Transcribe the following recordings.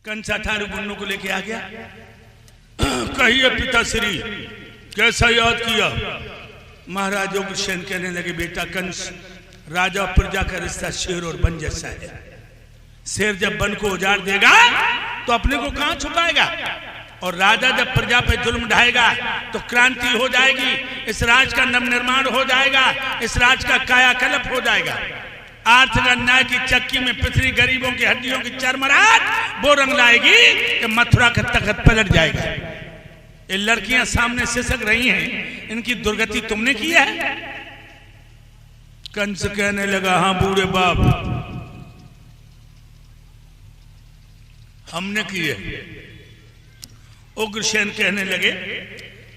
कंस 18 गुन्नों को लेके आ गया। कहिए पिताश्री कैसा याद किया? महाराज उग्रसेन कहने लगे बेटा कंस, राजा और प्रजा का रिश्ता शेर और वन जैसा है। शेर जब वन को उजाड़ देगा तो अपने को कहां छुपाएगा, और राजा जब प्रजा पे जुल्म ढाएगा तो क्रांति हो जाएगी, इस राज का नवनिर्माण हो जाएगा, इस राज का कायाकल्प हो जाएगा। आर्थिक अन्याय की चक्की में पिछड़ी गरीबों की हड्डियों की चरमराहट वो रंग लाएगी कि मथुरा का तख्त पलट जाएगा। ये लड़कियां सामने सिसक रही हैं, इनकी दुर्गति तुमने की है? कंस कहने लगा हाँ बूढ़े बाप, हमने की है। उग्रसेन कहने लगे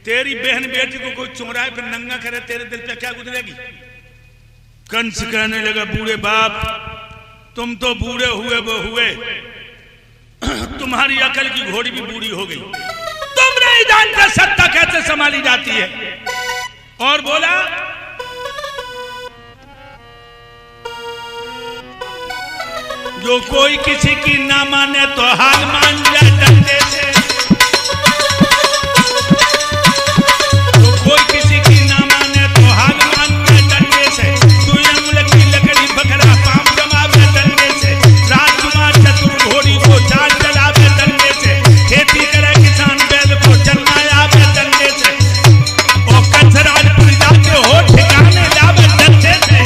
तेरी बहन बेटी को कोई चोराए फिर नंगा करे, तेरे दिल पे क्या गुजरेगी? कंस कहने लगा बूढ़े बाप, तुम तो बूढ़े हुए वो हुए, तुम्हारी अकल की घोड़ी भी बूढ़ी हो गई, तुम नहीं जानते सत्ता कैसे संभाली जाती है। और बोला जो कोई किसी की ना माने तो हाल मान जाए डंडे से, जो कोई किसी की ना माने तो हाल मान जाए डंडे से, दुई अंगुल की लकड़ी बकरा पाम जमावे डंडे से, राजकुमार चतुर घोड़ी को चाल चलावे डंडे से, खेती करे किसान बैल को जन्मायावे डंडे से, और कंसराज प्रजा के हो ठिकाने लावे डंडे से।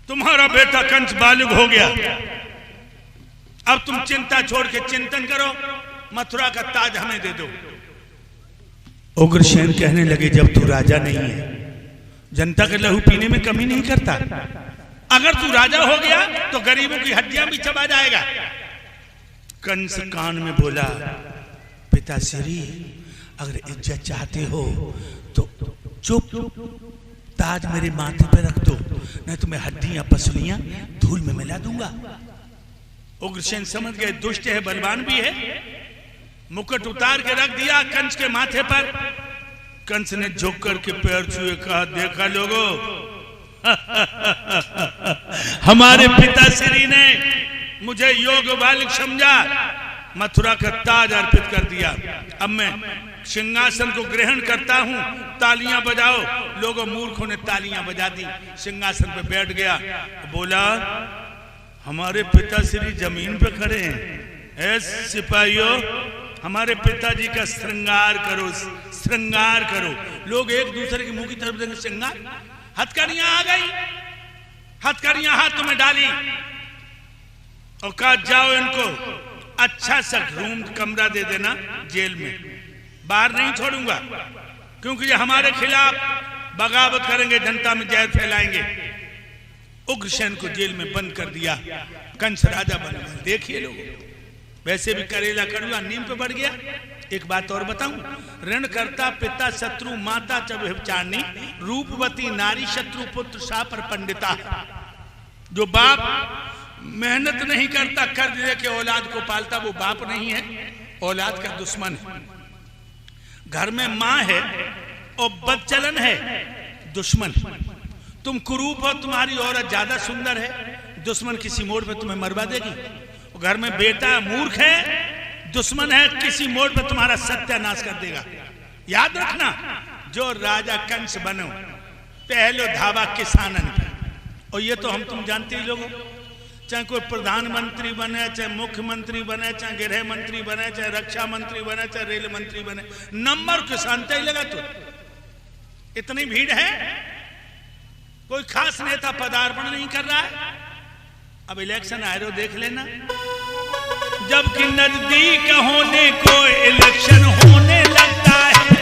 तुम्हारा बेटा कंस बालिग हो गया, अब तुम चिंता छोड़ के चिंतन करो, मथुरा का ताज हमें दे दो। उग्रसेन कहने लगे जब तू राजा नहीं है, जनता के लहू पीने में कमी नहीं करता, अगर तू राजा हो गया तो गरीबों की हड्डियां भी चबा जाएगा। कंस कान में बोला पिताश्री अगर इज्जत चाहते हो तो चुप ताज मेरे माथे पे रख दो, नहीं तो मैं हड्डियां पसलियां धूल में मिला दूंगा। उग्रसेन समझ गए दुष्ट है बलवान भी है, मुकुट उतार के रख दिया कंस के माथे पर। कंस ने झुक कर के पैर छुए कहा देखा लोगों हमारे पिताश्री ने मुझे योग बालिक समझा, मथुरा का ताज अर्पित कर दिया, अब मैं सिंहासन को ग्रहण करता हूं, तालियां बजाओ। लोगों मूर्खों ने तालियां बजा दी, सिंहासन पे बैठ गया, बोला हमारे पिताश्री जमीन पे खड़े हैं, ऐ सिपाहियों हमारे पिताजी का श्रृंगार करो, श्रृंगार करो। लोग एक दूसरे के मुंह की तरफ देंगे श्रृंगार, हथकड़ियां आ गई, हथकड़ियां हाथों में डाली और कहा जाओ इनको अच्छा सा रूम कमरा दे देना जेल में, बाहर नहीं छोड़ूंगा, क्योंकि ये हमारे खिलाफ बगावत करेंगे, जनता में जहर फैलाएंगे। उग्रसेन को जेल में बंद कर दिया, कंस राजा बन गया। देखिए लोग वैसे भी करेला कड़ुआ नीम पे बढ़ गया। एक बात और बताऊं, ऋण करता पिता शत्रु माता च व्यभिचारिणी, रूपवती नारी शत्रु पुत्र सा पर पंडिता। जो बाप मेहनत नहीं करता कर्ज लेके औलाद को पालता वो बाप नहीं है, औलाद का दुश्मन है। घर में मां है और बदचलन है, दुश्मन। तुम कुरूप हो, तुम्हारी औरत ज्यादा सुंदर है, दुश्मन किसी मोड़ पे तुम्हें मरवा देगी। घर में बेटा मूर्ख है, दुश्मन है, किसी मोड़ पे तुम्हारा सत्यानाश कर देगा। याद रखना जो राजा कंस बनो पहले धावा किसानन पे, और ये तो हम तुम जानते ही लोगों, चाहे कोई प्रधानमंत्री बने, चाहे मुख्यमंत्री बने, चाहे गृह मंत्री बने, चाहे रक्षा मंत्री बने, चाहे रेल मंत्री बने, नंबर किसान ही लगा। तो इतनी भीड़ है, कोई खास नेता पदार्पण नहीं कर रहा है। अब इलेक्शन आए देख लेना, जबकि नजदीक होने को इलेक्शन होने लगता है,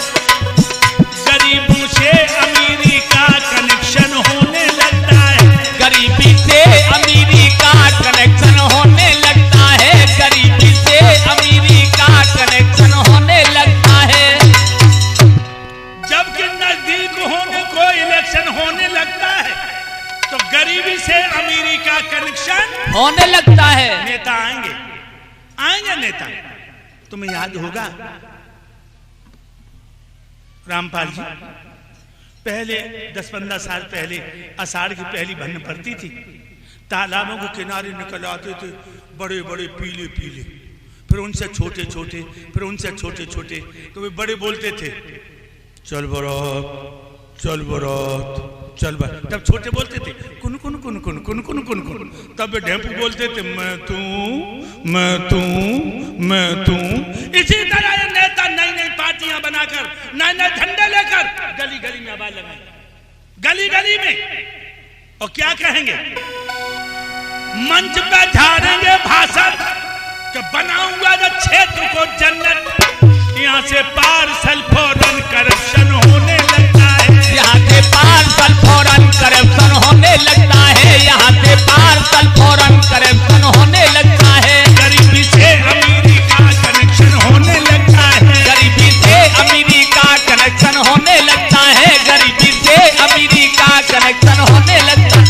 गरीबों से अमीरी का कनेक्शन होने लगता है, गरीबी से अमीरी का कनेक्शन होने लगता है, गरीबी से अमीरी का कनेक्शन होने लगता है। जबकि नजदीक होने को इलेक्शन होने लगता है तो गरीबी से अमीरी का कनेक्शन होने लगता है। नेता आएंगे, आएंगे नेता। तुम्हें याद होगा रामपाल जी पहले 10-15 साल पहले आषाढ़ की पहली भन्न पड़ती थी, तालाबों के किनारे निकल आते थे बड़े बड़े पीले पीले, फिर उनसे छोटे छोटे, फिर उनसे छोटे छोटे, तो वे बड़े बोलते थे चल बरात, चल बरात, चल बरात। तब छोटे बोलते थे कुन कुन कुन कुन कुन कुन कुन कुन, तब वे ढेंपू बोलते थे मैं तू मैं तू मैं तू। इसी तरह ये नेता नई नई पार्टियां बनाकर, नए नए झंडे लेकर गली गली में आवाज लगाए, गली गली में, और क्या कहेंगे, मंच पे झाड़ेंगे भाषण कि बनाऊंगा ना क्षेत्र को जन्नत, यहाँ से पार्सल फौरन करप्शन होने लगता है, यहाँ से पार्सल फौरन करप्शन होने लगता है, यहाँ से पार्सल फौरन करप्शन होने लगता है, गरीबी से अमीरी का कनेक्शन होने लगता है, गरीबी से अमीरी का कनेक्शन होने लगता है, गरीबी से अमीरी का कनेक्शन होने लगता है।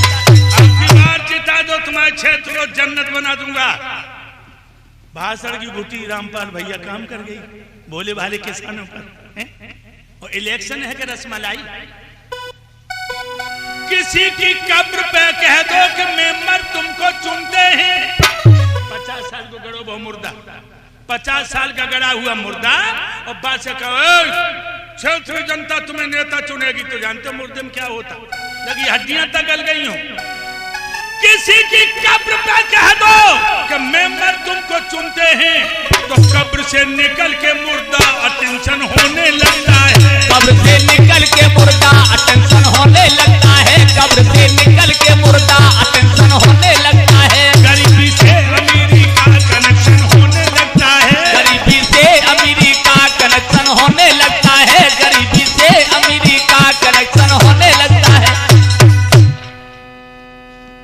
अब दीवार चिता दो, तुम्हारे क्षेत्र को जन्नत बना दूंगा। भाषण की गुटी रामपाल भैया काम कर गई भोले भाले किसानों पर, और इलेक्शन है कि रसमलाई। किसी की कब्र पे कह दो कि मेंबर तुमको चुनते हैं, 50 साल को गड़ो बहु मुर्दा, 50 साल का गड़ा हुआ मुर्दा, और बात से कहो क्षेत्रीय जनता तुम्हें नेता चुनेगी, तो जानते हो मुर्दे में क्या होता, लगी हड्डियां तक गल गई हो। किसी की कब्र पे कह दो कि मेंबर तुमको चुनते हैं, तो कब्र से निकल के मुर्दा अटेंशन होने लगता है, कब्र से निकल के मुर्दा अटेंशन होने लगता है, कब्र से निकल के मुर्दा अटेंशन होने लगता है, गरीबी से अमीरी का कनेक्शन होने लगता है, गरीबी से अमीरी का कनेक्शन होने लगता है, गरीबी से अमीरी का कनेक्शन होने लगता है।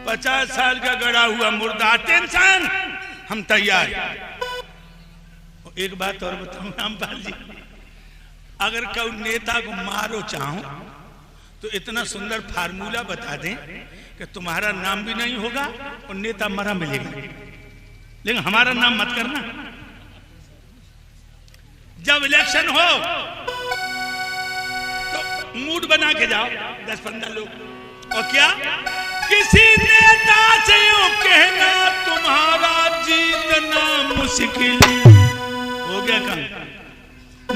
50 साल का गड़ा हुआ मुर्दा टेंशन, हम तैयार। एक बात और बताऊं रामपाल जी, अगर कोई नेता को मारो चाहो तो इतना सुंदर फार्मूला बता दें कि तुम्हारा नाम भी नहीं होगा और नेता मरा मिलेगा, लेकिन हमारा नाम मत करना। जब इलेक्शन हो तो मूड बना के जाओ 10-15 लोग, और क्या किसी नेता से यूं कहना तुम्हारा जीतना मुश्किल हो गया काम।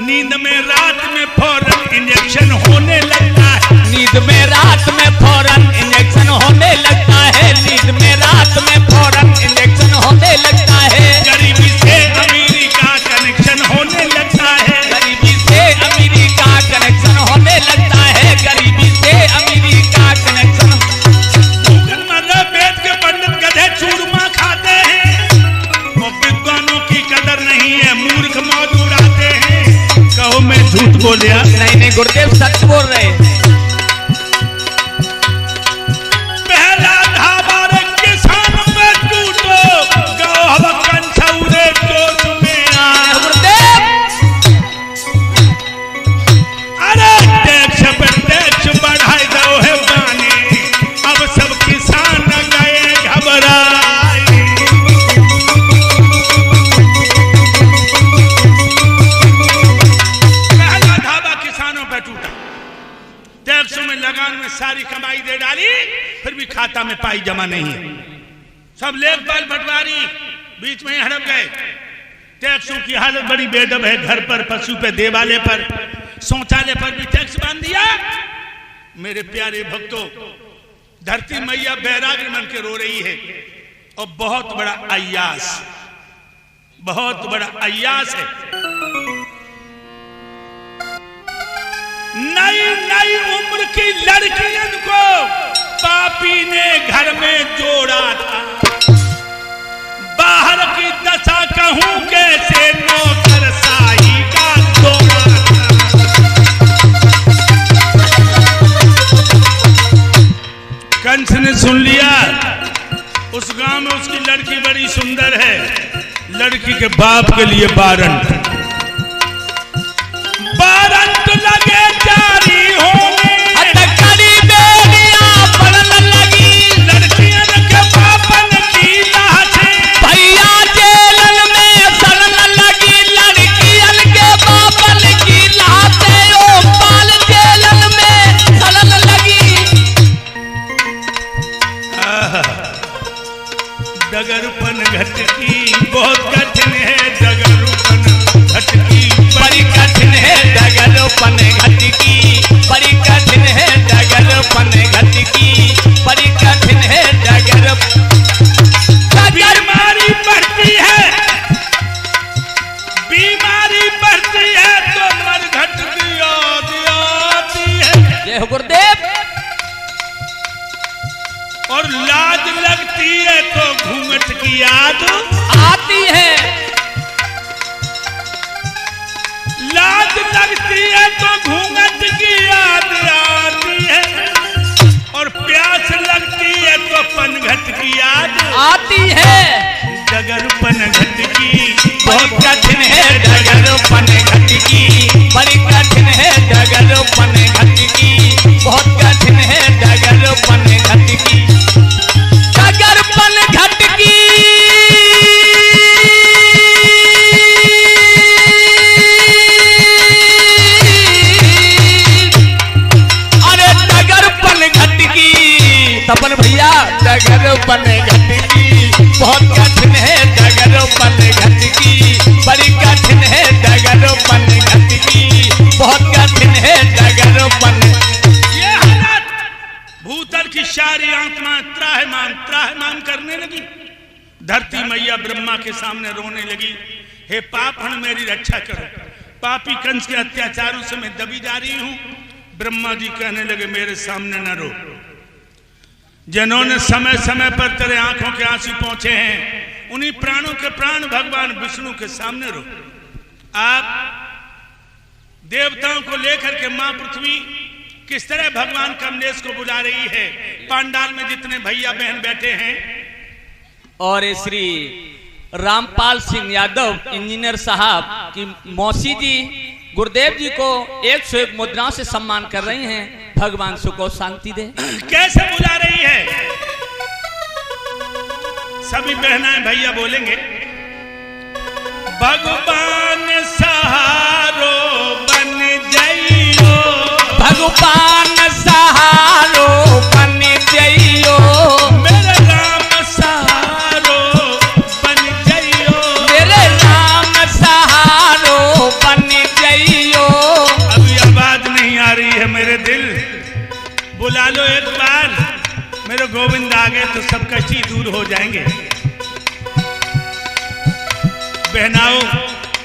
नींद में रात में फौरन इंजेक्शन होने लगता है, नींद में रात में फौरन इंजेक्शन होने लगता है, नींद में रात में फौरन इंजेक्शन होने लगता है, गरीबी से अमीरी का कनेक्शन होने लगता है, गरीबी से अमीरी का कनेक्शन होने लगता है, गरीबी से अमीरी का कनेक्शन। वेद के पंडित गधे चूरमा खाते हैं, और विद्वानों की कदर नहीं है, मूर्ख मौज उड़ाते हैं। कहो मैं झूठ बोलिया? नहीं गुरुदेव सच बोल रहे। पहला धावा रे किसान पे टूटो, गौ कंछौरे जोश में आ। अरे टैक्स पे टैक्स बढ़ाई दो है बानी, अब सब किसान गए घबराए। पहला धावा किसानों पे टूटा, टैक्सों में लगान में सारी कमाई दे डाली, फिर भी खाता में पाई जमा नहीं है। सब लेखपाल पटवारी बीच में ही हड़प गए। टैक्सों की हालत बड़ी बेदब है, घर पर, पशु पे, देवालय पर, शौचालय पर भी टैक्स बांध दिया। मेरे प्यारे भक्तों, धरती मैया बैराग्य मन के रो रही है, और बहुत बड़ा अय्यास, बहुत बड़ा अय्यास है। नई नई उम्र की लड़कियों को पापी ने घर में जोड़ा था, बाहर की दशा कहूं कैसे नौकरशाही का दौरा था। कंस ने सुन लिया, उस गांव में उसकी लड़की बड़ी सुंदर है, लड़की के बाप के लिए वारंट लगे जारी होने, लड़कियों के बापन की लाशें भैया जेलन में सड़न लगी, लड़कियन के बापन की लाशें ओ पाल जेलन में सड़न डगरपन घटकी बहुत कठिन है डगरपन घटकी बड़ी कठिन है डगरपन घटकी बड़ी कठिन है डगरपन घटकी बड़ी कठिन है डगर बीमारी बढ़ती है तो मरघट की याद आती है। जय हो गुरुदेव। और लाज लगती है तो घूंघट की याद आती है। लाज लगती है तो घूंघट की याद आती है और प्यास लगती है तो पनघट की याद आती है। डगरपन घटकी बहुत कठिन है डगरपन घटकी बड़ी कठिन है डगरपन घटकी बहुत कठिन है डगरपन घटकी डगरपन घटकी अरे डगरपन घटकी तपन भैया डगरपन घटकी बहुत कठिन है डगरपन घटकी बड़ी कठिन है डगरपन घटकी बहुत कठिन है डगरपन। ये हालत भूतल की सारी आत्मा त्राहिमाम करने लगी। धरती मैया ब्रह्मा के सामने रोने लगी, हे पापन मेरी रक्षा करो, पापी कंस के अत्याचारों से मैं दबी जा रही हूं। ब्रह्मा जी कहने लगे मेरे सामने न रो, जिन्होंने समय समय पर तेरे आंखों के आंसू पहुंचे हैं उन्हीं प्राणों के प्राण भगवान विष्णु के सामने रो। आप देवताओं को लेकर के मां पृथ्वी किस तरह भगवान कमलेश को बुला रही है। पांडाल में जितने भैया बहन बैठे हैं और श्री रामपाल सिंह यादव इंजीनियर साहब की मौसी जी गुरुदेव जी को 101 मुद्राओं से सम्मान कर रही हैं। भगवान सुख और शांति दे। कैसे बुला रही है? सभी बहनाएं भैया बोलेंगे भगवान सहारो बन जाइयो, भगवान सहारो बन जाइयो, मेरे राम सहारो बन जाइयो, मेरे राम सहारो बन जाइयो। अभी आवाज नहीं आ रही है मेरे दिल, बुला लो एक बार। मेरे गोविंद आ गए तो सब कष्ट दूर हो जाएंगे। बहनाओं,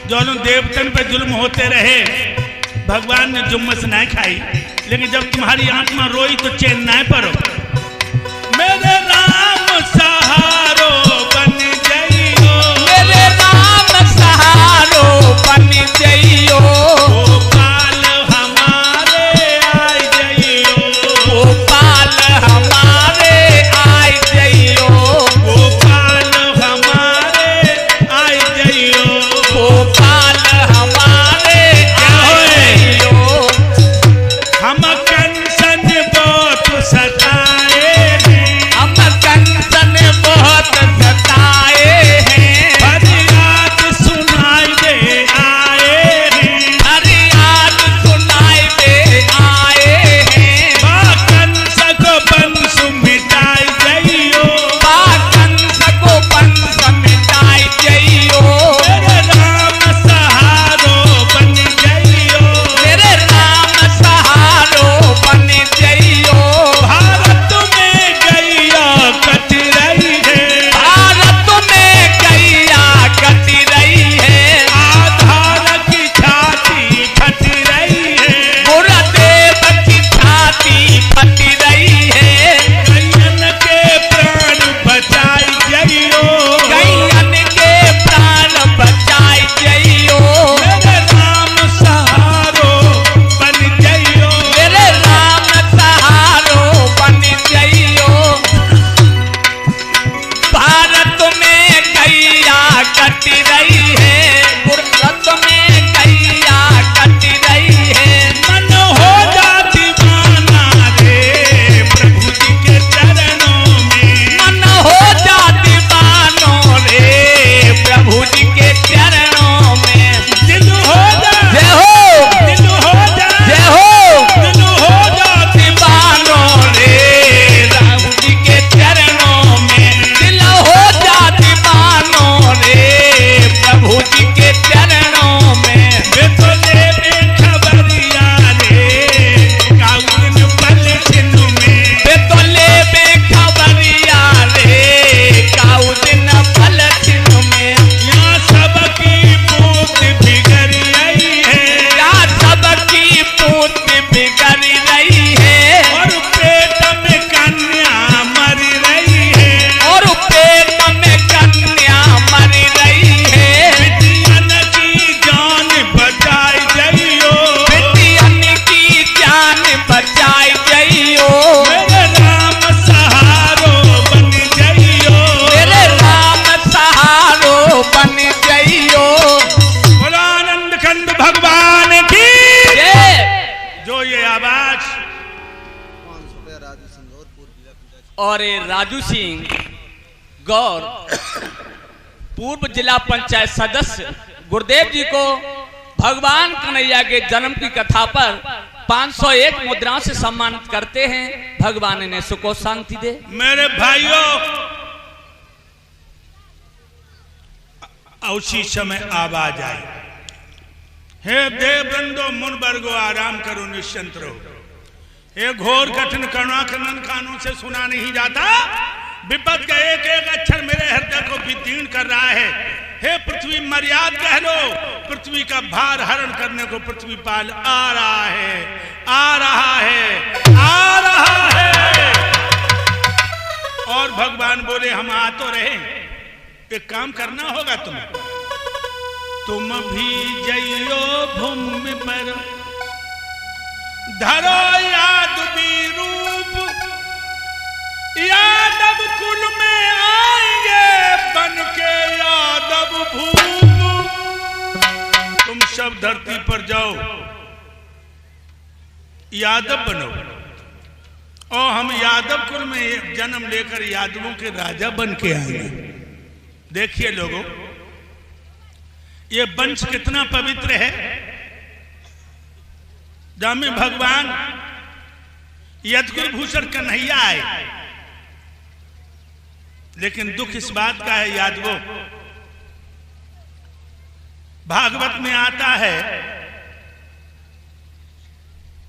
दोनों देवतन पे जुल्म होते रहे, भगवान ने जुम्मस ना खाई, लेकिन जब तुम्हारी आत्मा रोई तो चैन ना पड़ो। मेरे राम सहारो बन जाइयो, मेरे राम सहारो बन जाइयो, गोपाल हमारे आए जाइयो, गोपाल हमारे आए जाइयो, गोपाल हमारे आए जाइयो, गोपाल हमारे आए जाइयो। हम कंसन बहुत सता और राजू सिंह गौर पूर्व जिला पंचायत सदस्य गुरुदेव जी को भगवान कन्हैया के जन्म की कथा पर 501 मुद्राओं से सम्मानित करते हैं। भगवान ने सुख और शांति दे। मेरे भाइयों, उसी समय आवाज आई, हे देव बंदो मुन वर्गो आराम करो निश्चिंत रहो। हे घोर कठिन करुणा खनन कानों से सुना नहीं जाता, विपद का एक एक अक्षर मेरे हृदय को विदीर्ण कर रहा है। हे पृथ्वी मर्याद कह लो, पृथ्वी का भार हरण करने को पृथ्वी पाल आ रहा है, आ रहा है, आ रहा है। और भगवान बोले हम आ तो रहे, एक काम करना होगा तुम्हें, तुम भी जइयो भूमि पर धरो याद भी रूप, यादव कुल में आएंगे बन के यादव भूप। तुम सब धरती पर जाओ, यादव बनो, और हम यादव कुल में जन्म लेकर यादवों के राजा बन के आएंगे। देखिए लोगों, ये वंश कितना पवित्र है, जहां में भगवान यदुकुल भूषण कन्हैया आए। लेकिन दुख इस बात का है यादवों, भागवत में आता है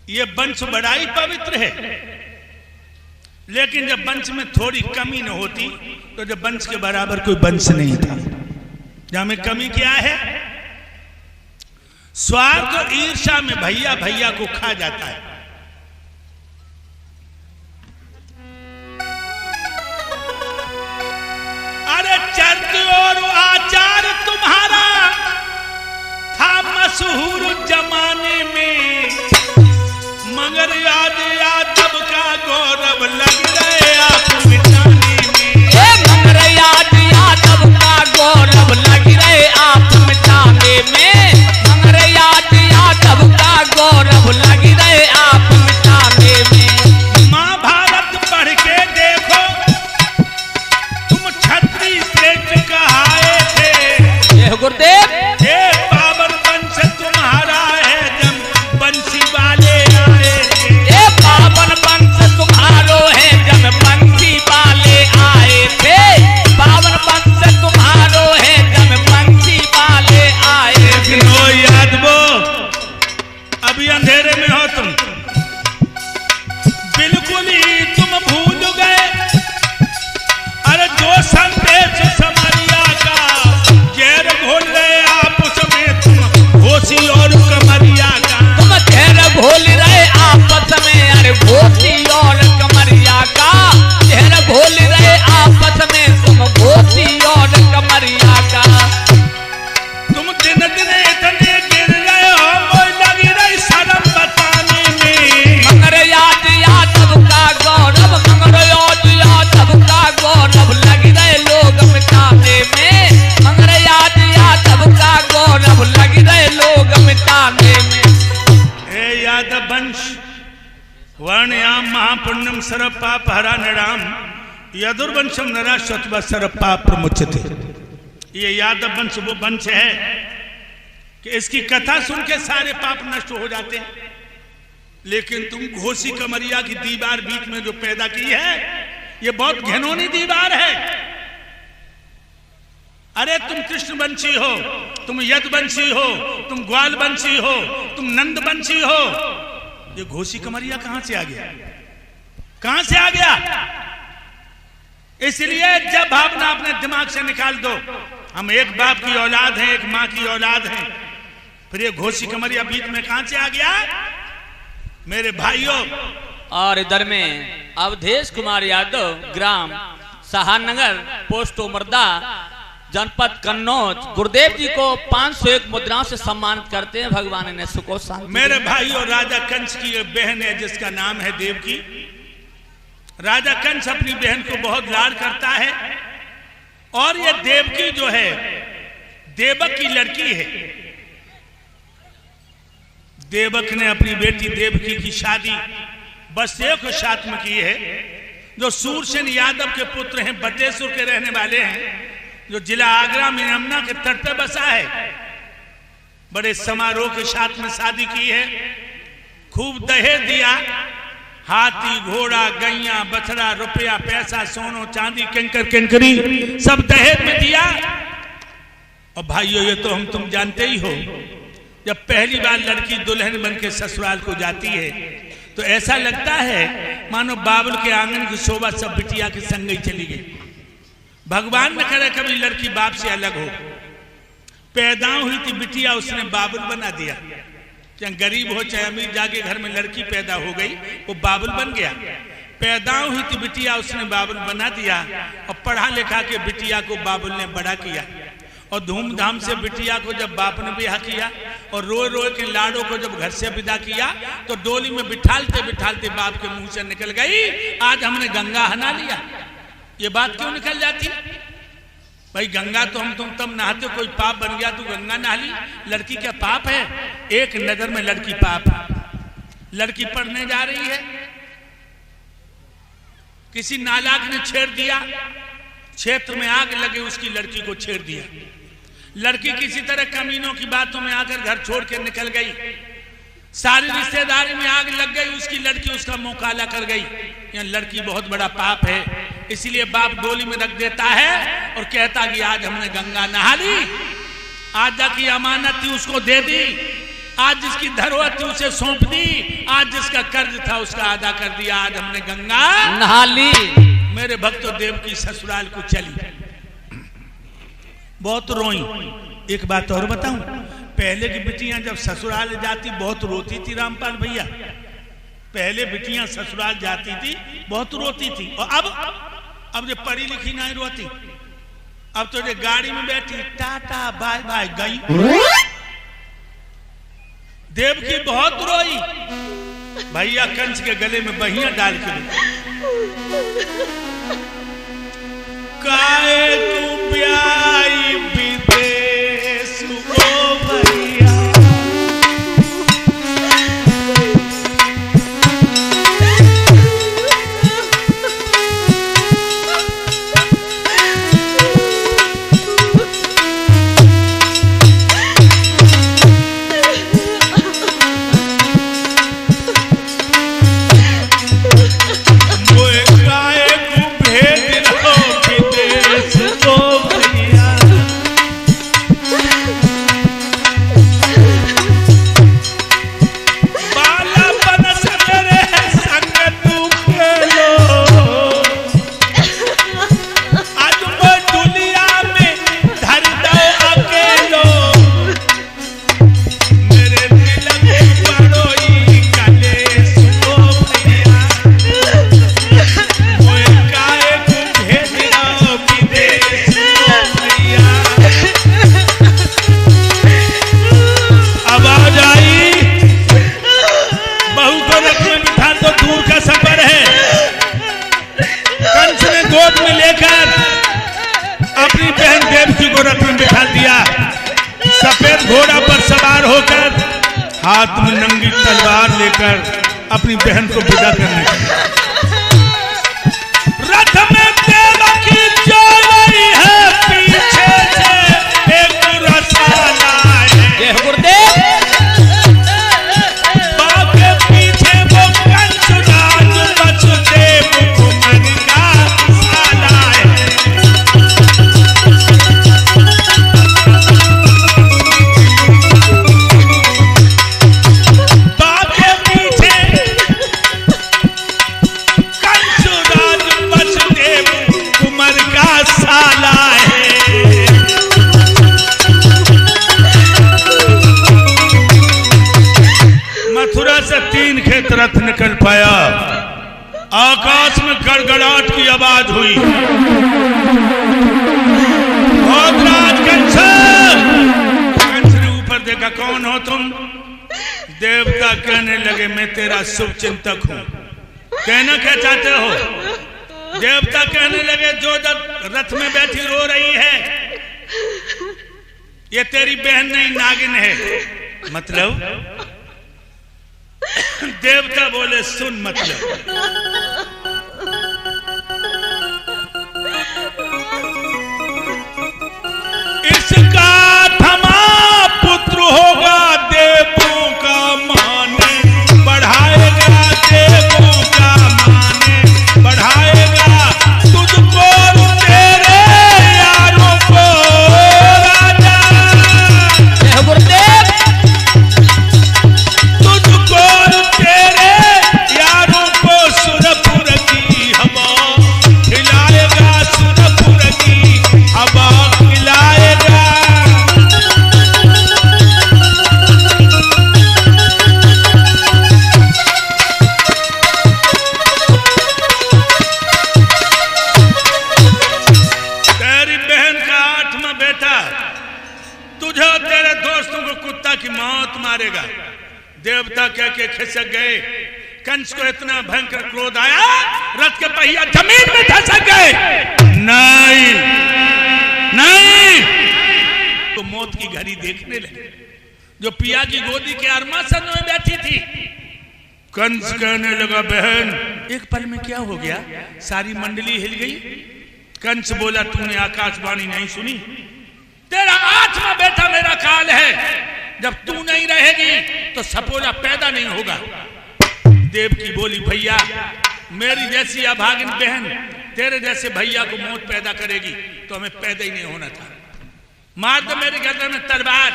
ये वंश बड़ा ही पवित्र है, लेकिन जब वंश में थोड़ी कमी न होती तो जब वंश के बराबर कोई वंश नहीं था। जहां में कमी क्या है, स्वार्थ और ईर्ष्या में भैया भैया को खा जाता है। अरे चरित्र और आचार तुम्हारा था मशहूर जमाने में, मगर याद यादव का गौरव लग गए आप मिटाने में। मगर याद यादव का गौरव लग रहे आप मिटाने में, मगर याद यादव का गौरव लग रहे आप मिटाने में। महाभारत पढ़ के देखो, तुम क्षत्रिय श्रेष्ठ कहाए थे। ये गुरुदेव, ये पावन वंश तुम्हारा है जब बंसी वाले आए थे। ये पावन वंश तुम्हारो है जब बंसी वाले आए थे। पावन वंश तुम्हारो है जब बंसी वाले आए थे। लेकिन हो यादवो, अभी अंधेरे में हो तुम, बिल्कुल ही तुम भूल गए। अरे जो संदेश समरिया का जहर घोल रहे आप उसमें तुम घोसी और कमरिया का। तुम जहर घोल रहे आपस में, अरे घोसी और कमरिया का। जहर घोल रहे आपस में तुम घोसी और कमरिया का। तुम दिन दिन इतने गिर गए हो, कोई लगी रही शर्म बताने में। मगर याद यादव का गौरव, मगर याद यादव का गौरव लग रहे लोग मिटाने में। मगर याद यादव का गौरव लग रहे लोग मिटाने में। हे यादव वंश, वर्णयाम महापुण्यम सर्व पाप हरा नराम, यदुर्वंशम नरा शतवा सर्व पाप प्रमुच्यते। ये यादव वंश वो वंश है कि इसकी कथा सुन के सारे पाप नष्ट हो जाते हैं। लेकिन तुम घोसी कमरिया की दीवार बीच में जो पैदा की है, ये बहुत घिनौनी दीवार है। अरे तुम कृष्ण वंशी हो, तुम यदुवंशी हो, तुम ग्वाल वंशी हो, तुम नंद वंशी हो। ये घोसी कमरिया कहां से आ गया, कहां से आ गया? इसलिए जब भावना अपने दिमाग से निकाल दो, हम एक बाप की औलाद हैं, एक मां की औलाद हैं, फिर ये घोसी कमरिया बीच में कहां से आ गया मेरे भाइयों? और इधर में अवधेश कुमार यादव, ग्राम सहानगर, पोस्ट उमरदा, जनपद कन्नौज, गुरुदेव जी को 501 मुद्राओं से सम्मानित करते हैं। भगवान ने सुख और शांति। मेरे भाइयों, राजा कंस की एक बहन है जिसका नाम है देवकी। राजा कंस अपनी बहन को बहुत लाड करता है, और ये देवकी जो है देवक की लड़की है। देवक ने अपनी बेटी देवकी की शादी बस एक शात्म की है, जो सूरसेन यादव के पुत्र हैं, बटेश्वर के रहने वाले हैं, जो जिला आगरा में यमुना के तट पर बसा है। बड़े समारोह के साथ में शादी की है, खूब दहेज दिया, हाथी घोड़ा गैया बछड़ा रुपया पैसा सोनो चांदी कंकर कंकरी सब दहेज में दिया। और भाइयों ये तो हम तुम जानते ही हो, जब पहली बार लड़की दुल्हन बन के ससुराल को जाती है तो ऐसा लगता है मानो बाबुल के आंगन की शोभा सब बिटिया के संग ही चली गई। भगवान न करे कभी लड़की बाप से अलग हो। पैदा हुई थी बिटिया, उसने बाबुल बना दिया। चाहे गरीब हो चाहे अमीर, जाके घर में लड़की पैदा हो गई, वो बाबुल बन गया। पैदा हुई थी बिटिया, उसने बाबुल बना दिया। और पढ़ा लिखा के बिटिया को बाबुल ने बड़ा किया। और धूमधाम से बिटिया को जब बाप ने ब्याह किया और रोए रोए के लाडो को जब घर से विदा किया तो डोली में बिठालते बिठालते बाप के मुंह से निकल गई, आज हमने गंगा नहा लिया। ये बात क्यों निकल जाती? भाई गंगा तो हम तुम तब नहाते, कोई पाप बन गया तो गंगा नहा ली। लड़की क्या पाप है? एक नजर में लड़की पाप है। लड़की पढ़ने जा रही है, किसी नालायक ने छेड़ दिया, क्षेत्र में आग लगे, उसकी लड़की को छेड़ दिया। लड़की किसी तरह कमीनों की बातों में आकर घर छोड़ के निकल गई, सारी रिश्तेदारी में आग लग गई, उसकी लड़की उसका मुंह काला कर गई। यह लड़की बहुत बड़ा पाप है, इसलिए बाप डोली में रख देता है और कहता कि आज हमने गंगा नहा ली, आज जाकी अमानत थी उसको दे दी, आज जिसकी धरोहर थी उसे सौंप दी, आज जिसका कर्ज था उसका अदा कर दिया, आज हमने गंगा नहा ली। मेरे भक्तों देव की ससुराल को चली, बहुत रोई। एक बात और बताऊं, पहले की बिटियां जब ससुराल जाती बहुत रोती थी रामपाल भैया। पहले बिटियां ससुराल जाती थी बहुत रोती थी, और अब जो पढ़ी लिखी नहीं रोती। अब तो जो गाड़ी में बैठी टाटा बाय बाय गई। देव की बहुत रोई, भैया कंस के गले में बहिया डाल के काहे तू ब्याई विदेश ओ भैया। हाथ में नंगी तलवार लेकर अपनी बहन को विदा करने के रथ में देवकी चल रही है, पीछे से एक रसाला है। जय गुरुदेव। बाप के पीछे वो कंसुराज वसुदेव कुमार का साला है। मथुरा से 3 खेत रथ निकल पाया, आकाश में गड़गड़ाहट की आवाज हुई। कंस ने ऊपर देखा, कौन हो तुम? देवता कहने लगे, मैं तेरा शुभ चिंतक हूं। कहना क्या चाहते हो? देवता कहने लगे, जो रथ में बैठी रो रही है ये तेरी बहन नहीं नागिन है। मतलब देवता बोले सुन मतलब इसका थमा पुत्र होगा देवों का माने बढ़ाएगा, देवों का माने बढ़ाएगा तुझको तेरे यारों को राजा। गुरुदेव तुझको तेरे यारों को सुरपुर की हवा खिलाएगा, सुरपुर की हवा खिलाएगा। तेरी बहन का 8वां बेटा तुझे और तेरे दोस्तों को कुत्ता की मौत मारेगा। देवता कह के खिसक गए। कंस को इतना भयंकर क्रोध आया, रथ के पहिया जमीन में धसक गए। नहीं नहीं, तो मौत की घड़ी देखने लगे जो पिया की गोदी के अरमासन में बैठी थी। कंस कहने लगा बहन एक पल में क्या हो गया, सारी मंडली हिल गई। कंस बोला तूने आकाशवाणी नहीं सुनी, तेरा 8वां बेटा मेरा काल है, जब तू नहीं रहेगी तो सपोला पैदा नहीं होगा। देव की बोली भैया मेरी जैसी अभागिन बहन तेरे जैसे भैया को मौत पैदा करेगी तो हमें पैदा ही नहीं होना था। मार दो मेरी गर्दन में तलवार।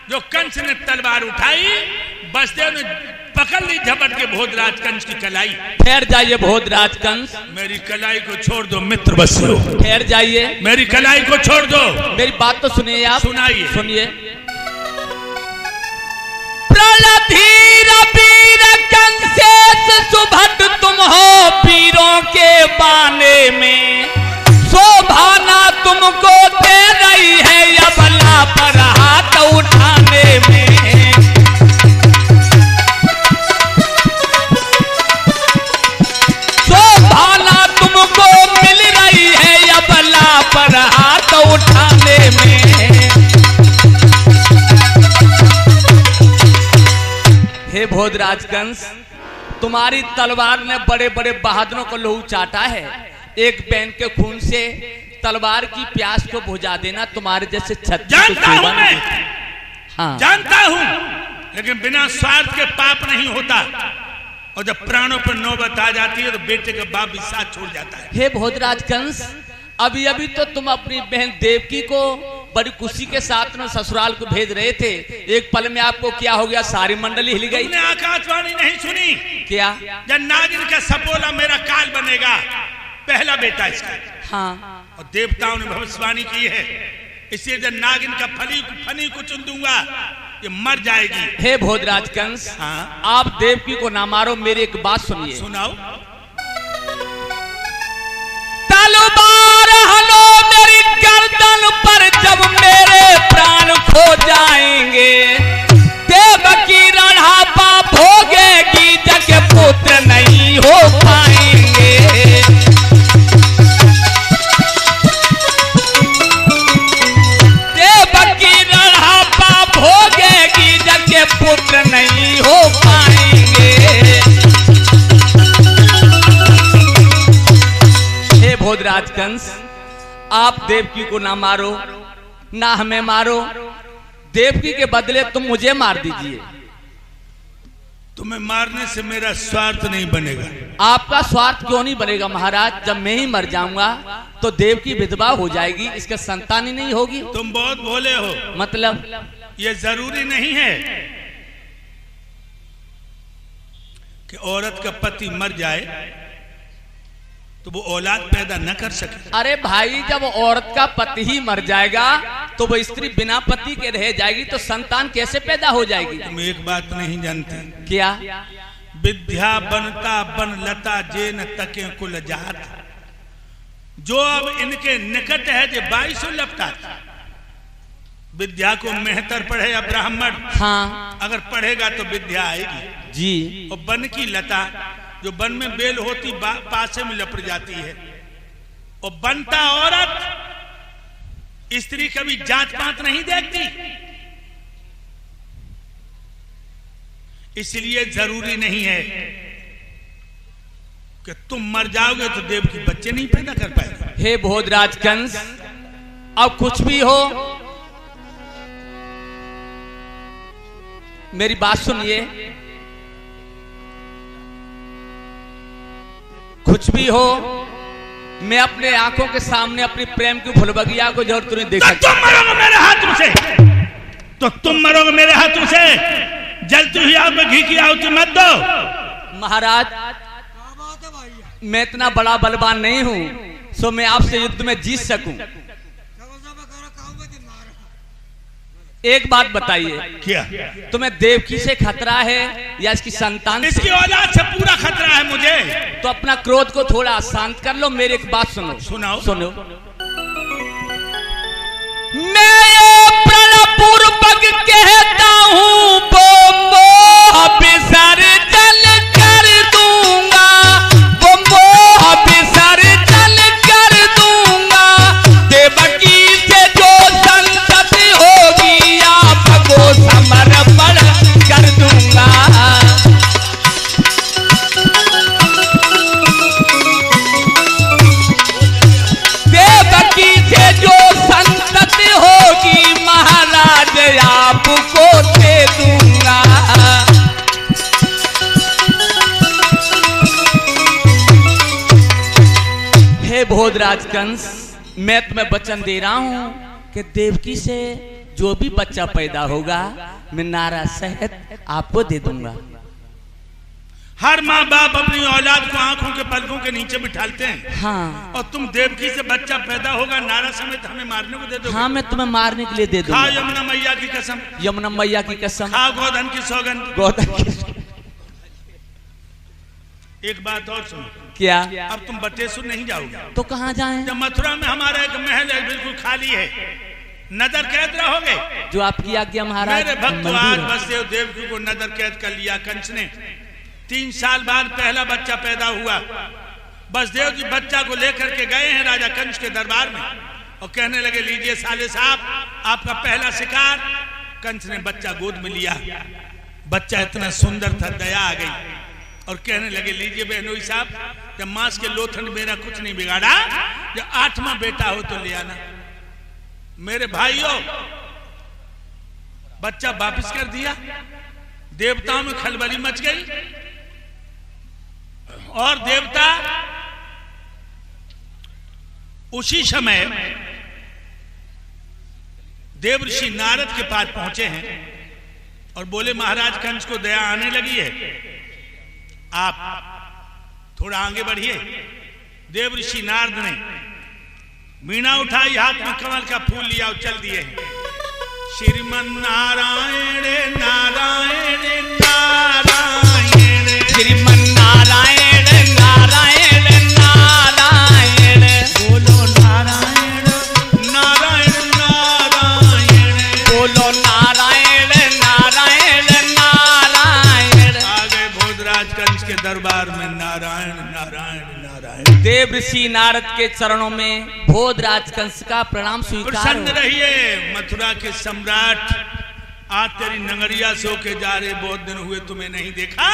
जो कंस ने तलवार उठाई, बसदेव ने पकड़ ली झपट के भोजराज कंस की कलाई। ठहर जाइए भोजराज कंस, मेरी कलाई को छोड़ दो मित्र बस्यो। ठहर जाइए, मेरी कलाई को छोड़ दो। मेरी बात तो सुनिए आप। सुनाइए। सुनिए। प्रणधीर वीर कंसेश सुभट तुम हो वीरों के बाने में, शोभाना तुमको दे रही है अबला पर हाथ उठाने में। शोभाना तुमको मिल रही है अबला पर हाथ उठाने में। हे भोजराज कंस, तुम्हारी तलवार ने बड़े बड़े बहादुरों को लहू चाटा है। एक बहन के खून से तलवार की प्यास को बुझा देना तुम्हारे जैसे जानता हूं मैं, हाँ जानता हूं, लेकिन बिना स्वार्थ के पाप नहीं होता। और जब प्राणों पर नौबत आ जाती है तो बेटे का बाप भी साथ छोड़ जाता है। हे भोजराज कंस, अभी अभी तो तुम अपनी बहन देवकी को बड़ी खुशी के साथ में ससुराल को भेज रहे थे, एक पल में आपको क्या हो गया, सारी मंडली हिल गई। तुमने आकाशवाणी नहीं सुनी क्या? जब नागिन का सपोला मेरा काल बनेगा, पहला बेटा इसका। हाँ, और देवताओं ने भविष्यवाणी की है, इसलिए जब नागिन का फनी को चुन दूंगा ये मर जाएगी। हे भोजराज कंस, हाँ? आप देवकी को ना मारो, मेरी एक बात सुनिए। सुनाओ। तलवार हलो मेरी गर्दन पर जब मेरे प्राण खो जाएंगे, देवकी रढ़ापा भोगेगी जग पुत्र नहीं हो पाएंगे। देवकी रढ़ापा भोगेगी जग पुत्र नहीं हो पाएंगे। हे भोजराज कंस, आप देवकी को ना मारो, ना हमें मारो, देवकी के बदले तुम मुझे मार दीजिए। तुम्हें मारने से मेरा स्वार्थ नहीं बनेगा। आपका स्वार्थ क्यों नहीं बनेगा महाराज? जब मैं ही मर जाऊंगा तो देवकी विधवा हो जाएगी, इसका संतान ही नहीं होगी। तुम बहुत भोले हो। मतलब ये जरूरी नहीं है कि औरत का पति मर जाए तो वो औलाद पैदा न कर सके। अरे भाई, जब औरत का पति ही मर जाएगा तो वो स्त्री बिना पति के रह जाएगी तो संतान कैसे पैदा हो जाएगी? तुम एक बात नहीं जानते। क्या? विद्या बनता बन लता जे न तके कुल जात। जो अब इनके निकट है जो 22 लपटा। विद्या को मेहतर पढ़े या ब्राह्मण, हाँ अगर पढ़ेगा तो विद्या आएगी जी। और बन की लता, जो बन में बेल होती पासे में लपट जाती है। और बनता औरत, स्त्री कभी जात पात नहीं देखती। इसलिए जरूरी नहीं है कि तुम मर जाओगे तो देव की बच्चे नहीं पैदा कर पाएगा। हे भोजराज कंस, अब कुछ भी हो, मेरी बात सुनिए। कुछ भी हो, मैं अपने आंखों के सामने अपनी प्रेम की फुलबगिया को जरूर तुम्हें देख सकता। तुम मरोगे मेरे हाथों से, तो तुम मरोगे मेरे हाथों से। जलती हुई आग में घी की आहुति मत दो। महाराज, मैं इतना बड़ा बलवान नहीं हूं सो मैं आपसे युद्ध में जीत सकूं। एक बात बताइए, क्या तुम्हें देवकी से खतरा है या इसकी संतान से? इसकी औलाद से पूरा खतरा है मुझे। तो अपना क्रोध को थोड़ा शांत कर लो। मेरी एक बात सुनो। सुनाओ। सुनो। मैं ये प्रणपूर्वक कहता हूँ, वो मोह विसर्जन कर दूंगा, वो मोह विसर्जन कर दूंगा। देवकी से जो संतति होगी आपको समर्पण कर दूंगा। देवकी से जो संतति होगी महाराज आपको दे दूंगा। हे भोजराज कंस, मैं तुम्हें वचन दे रहा हूं कि देवकी से जो भी बच्चा पैदा होगा मैं नारा सहित आपको दे दूंगा। हर माँ बाप अपनी औलाद को आंखों के पलकों के नीचे बिठाते हैं। हाँ। और तुम देवकी से बच्चा पैदा होगा नारा समेत हमें मारने को दे दो। हाँ, मैं तुम्हें मारने के लिए दे दूंगा। खा यमुना मैया की कसम, यमुना मैया की कसम, खा गोधन की सौगंध। गोधन की। एक बात और सुनो। क्या? अब तुम बटेश्वर नहीं जाओगे तो कहाँ जाएं? जब मथुरा में हमारा एक महल है बिल्कुल खाली है, नजर कैद रहोगे। जो आपकी आज्ञा महाराज। मेरे भक्त आज बसदेव देवकी को नजर कैद कर लिया कंस ने। 3 साल बाद पहला बच्चा पैदा हुआ। बसदेव जी बच्चा को लेकर के गए हैं राजा कंस के दरबार में और कहने लगे, लीजिए साले साहब, आपका पहला शिकार। कंस ने बच्चा गोद में लिया। बच्चा इतना सुंदर था, दया आ गई और कहने लगे, लीजिए बहनोई साहब, जब मांस के लोथन मेरा कुछ नहीं बिगाड़ा, जब 8वां बेटा हो तो ले आना। मेरे भाइयों, बच्चा वापस कर दिया। देवताओं में खलबली मच गई और देवता उसी समय देवऋषि नारद के पास पहुंचे हैं और बोले, महाराज कंस को दया आने लगी है, आप थोड़ा आगे बढ़िए। देवऋषि नारद ने वीणा उठाई, हाथ में कमल का फूल लिया और चल दिए। श्रीमन नारायण नारायण नारायण, श्रीमन नारायण नारायण नारायण, बोलो नारायण नारायण नारायण, बोलो नारायण नारायण नारायण। आगे भोजराज कंस के दरबार में नारायण नारायण नारायण। देवऋषि नारद के चरणों में भोजराज कंस का प्रणाम स्वीकार। प्रसन्न रहिए मथुरा के सम्राट, आज तेरी नगरिया से होके जा रहे, बहुत दिन हुए तुम्हें नहीं देखा,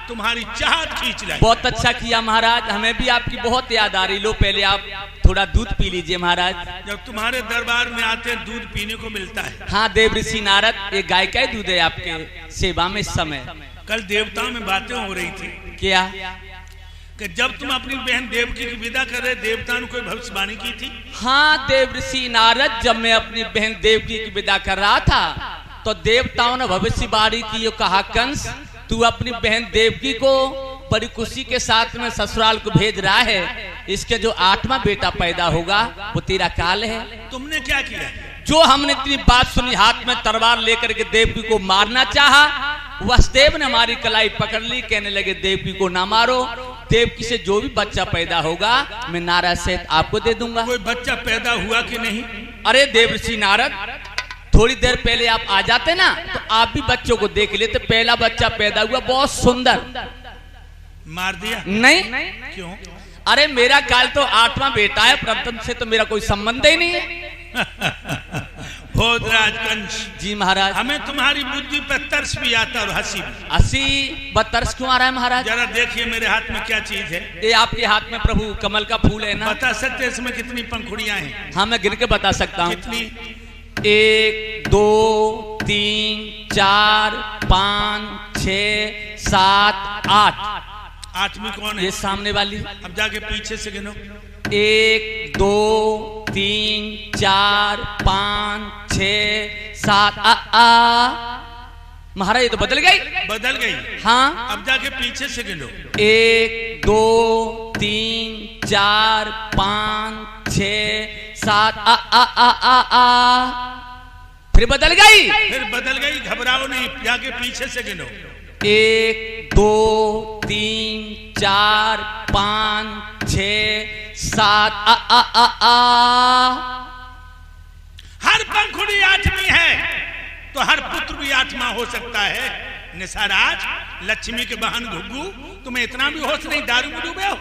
तुम्हारी चाहत खींच लाई। बहुत अच्छा किया महाराज, हमें भी आपकी बहुत याद आ रही। लो पहले आप थोड़ा दूध पी लीजिए महाराज। जब तुम्हारे दरबार में आते हैं दूध पीने को मिलता है। हाँ देवऋषि नारद, एक गाय का ही दूध है आपके सेवा में इस समय। कल देवताओं में बातें हो रही थी क्या? कि जब तुम अपनी बहन देवकी की विदा कर रहे, देवताओं ने कोई भविष्यवाणी की थी? हाँ देवऋषि नारद, जब मैं अपनी बहन देवकी की विदा कर रहा था तो देवताओं ने भविष्यवाणी की, यो कहा, कंस तू अपनी बहन देवकी को बड़ी खुशी के साथ में ससुराल को भेज रहा है, इसके जो 8वां बेटा पैदा होगा वो तेरा काल है। तुमने क्या किया? जो हमने इतनी बात सुनी, हाथ में तलवार लेकर के देवकी को मारना चाहा, वसुदेव ने हमारी कलाई पकड़ ली, कहने लगे देवकी को ना मारो, देवकी से जो भी बच्चा पैदा होगा मैं नारद सहित आपको दे दूंगा। कोई बच्चा पैदा हुआ कि नहीं? अरे देवऋषि नारद, थोड़ी देर पहले आप आ जाते ना तो आप भी बच्चों को देख लेते। पहला बच्चा पैदा हुआ, बहुत सुंदर। मार दिया? नहीं। क्यों? अरे मेरा काल तो 8वां बेटा है, प्रथम से तो मेरा कोई संबंध ही नहीं है। भोजराज कंस जी महाराज, हमें तुम्हारी बुद्धि पर तरस भी आता और हंसी भी। हंसी बतरस क्यों आ रहा है महाराज? जरा देखिए मेरे हाथ में क्या चीज है। ये आपके हाथ में प्रभु कमल का फूल है ना? बता सकते हैं इसमें कितनी पंखुड़ियां हैं? हाँ मैं गिन के बता सकता हूँ। कितनी? 1 2 3 4 5 6 7 8। आठवीं कौन है? ये सामने वाली। अब जाके पीछे से गिनो। 1 2 3 4 5 6 7 महाराज ये तो बदल गई। बदल गई? हाँ। अब जाके पीछे से गिनो। 1 2 3 4 5 6 7 फिर बदल गई। फिर बदल गई, घबराओ नहीं, जाके पीछे से गिनो। 1 2 3 4 5 6 7 हर पंखुड़ी आठवीं है तो हर पुत्र भी आठवां हो सकता है। निसाराज, लक्ष्मी के बहन घुग्गू, तुम्हें इतना भी होश नहीं, दारू में डूबे हो।